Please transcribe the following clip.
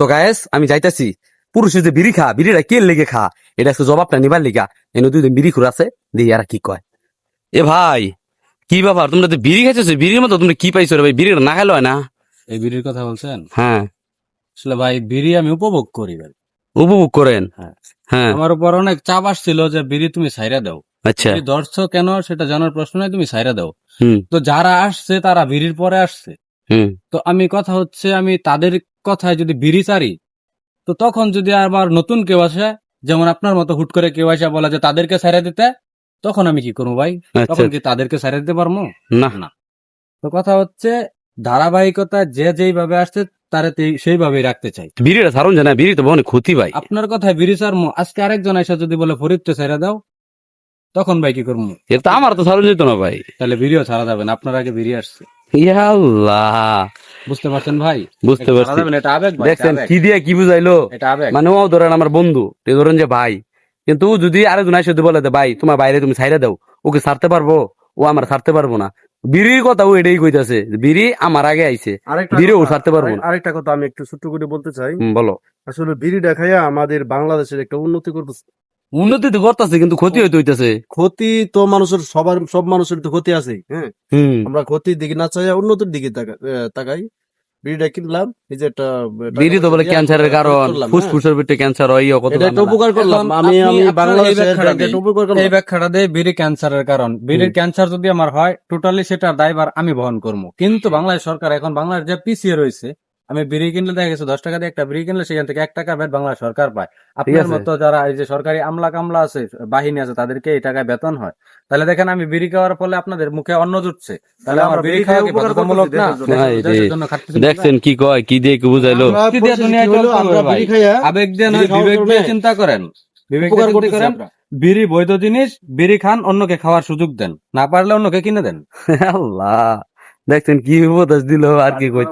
তো গায়েস আমি যাইতাছি, পুরুষে যে বিড়ি খা, বিড়িটা কে লেগে খা, এটা আজকে জবাবটা নিবার লিগা এনে দুইজন বিড়ি খুর আছে, দেখি আর কি কয়। এ ভাই, কি ব্যাপার, তোমরা তো বিড়ি খাইছো, বিড়ির মতো তোমরা কি পাইছো রে ভাই? বিড়িটা না খাইলো হয় না? এই বিড়ির কথা বলছেন? হ্যাঁ, আসলে ভাই বিড়ি আমি উপভোগ করি ভাই। উপভোগ করেন? হ্যাঁ। হ্যাঁ, আমার উপর অনেক চাপ আসছিল যে বিড়ি তুমি ছাইরা দাও। আচ্ছা। বিড়ি ধরছো কেন সেটা জানার প্রশ্ন নাই, তুমি ছাইরা দাও। হুম তো যারা আসছে তারা বিড়ির পরে আসছে। হুম তো আমি কথা হচ্ছে আমি তাদের কথায় যদি বিড়ি ছাড়ি, তো তখন যদি আবার নতুন কেউ আসে, যেমন আপনার মতো হুট করে কেউ আসে বলা যে তাদেরকে ছাইরা দিতে, তখন আমি কি করবো ভাই? আচ্ছা, তখন কি তাদেরকে ছাইরা দিতে পারবো? না না। তো কথা হচ্ছে ধারাবাহিকতা যে যেইভাবে আসছে তারা সেইভাবেই রাখতে চাই। বিড়িটা ছাড়ুন যে না, বিড়ি তো অনেক ক্ষতি ভাই। আপনার কথায় বিড়ি ছাড়মু, আজকে আরেকজন এসে যদি বলে ফরিদকে ছাইরা দাও, তখন ভাই কি করবো? এটা তো আমার তো ছাড়ুন যেত না ভাই। তাহলে ভিডিও ছাড়া যাবে না, আপনার আগে ভিডিও আসছে। ইয়া আল্লাহ, বুঝতে পারছেন ভাই? বুঝতে এটা ছাড়া পারছি। যাবে না, এটা আবেগ ভাই, এটা দেখছেন আবেগ। কি দিয়ে কি বুঝাইলো? এটা আবেগ। মানে ও ধরেন আমার বন্ধু, এ ধরেন যে ভাই, কিন্তু যদি আরেকজন এসে যদি বলে যে ভাই তোমার বাইরে তুমি ছাইরা দাও, ওকে ছাড়তে পারবো? ও আমার ছাড়তে পারবো না। বিড়ির কথা ও এটাই কইতাছে, বিড়ি আমার আগে আইছে, বিড়ি ও ছাড়তে পারবো না। আরেকটা কথা আমি একটু ছোট্ট করে বলতে চাই। বলো। আসলে বিড়ি দেখাইয়া আমাদের বাংলাদেশের একটা উন্নতি করতেছে। উন্নতি তো করতেছে, কিন্তু ক্ষতি হইতে হইতেছে। ক্ষতি তো মানুষের সব মানুষের তো ক্ষতি আছে, হ্যাঁ। হুম, আমরা ক্ষতির দিকে না চাইয়া উন্নতির দিকে তাকাই। বিড়িটা কিনলাম, এই যে একটা বিড়ি তো বলে ক্যান্সারের কারণ, করলাম, হ্যাঁ। ফুসফুসের ভিতরে ক্যান্সার হয়, কত এটা একটা ঝামেলা। উপকার করলাম। এখন আমি আপনি আপনার বাংলাদেশের এই ব্যাখ্যাটা একটা উপকার করলাম। এই ব্যাখ্যাটা দেয় বিড়ি ক্যান্সারের কারণ। বিড়ির ক্যান্সার যদি আমার হয়, টোটালি সেটা দায়ভার আমি বহন করবো। কিন্তু বাংলাদেশ সরকার এখন বাংলাদেশ যে পিছিয়ে রয়েছে, আমি বিড়ি কিনলে দেখা গেছে 10 টাকা দিয়ে একটা বিড়ি কিনলে সেখান থেকে 1 টাকা ভ্যাট বাংলাদেশ সরকার পায়। আপনার আছে। মতো যারা এই যে সরকারি আমলা কামলা আছে, বাহিনী আছে, তাদেরকে এই টাকায় বেতন হয়। তাহলে দেখেন আমি বিড়ি খাওয়ার ফলে আপনাদের মুখে অন্ন জুটছে, তাহলে আমার আমরা বিড়ি বিড়ি খাওয়া কি খেয়ে উপকার বাধ্যতামূলক না? করতেছি দেশের জন্য। ভাই রে, দেশের জন্য খাটতেছি না? দেখছেন কি কয়, কি দিয়ে কি বুঝাইলো? আমরা কি দিয়ে দুনিয়ায় পরিস্থিতি হলো, চলতে হবে আমরা ভাই? বিড়ি খাইয়া আবেগ দিয়ে বিড়ি নয়, খাওয়ার বিবেক দিয়ে কারণে চিন্তা করেন। বিবেক দিয়ে উপকার চিন্তা করতেছি করেন। আমরা। বিড়ি বৈধ জিনিস, বিড়ি খান, অন্যকে খাওয়ার সুযোগ দেন, না পারলে অন্যকে কিনে দেন। আল্লাহ, দেখছেন কি উপদেশ দিল, আর কি কইতে।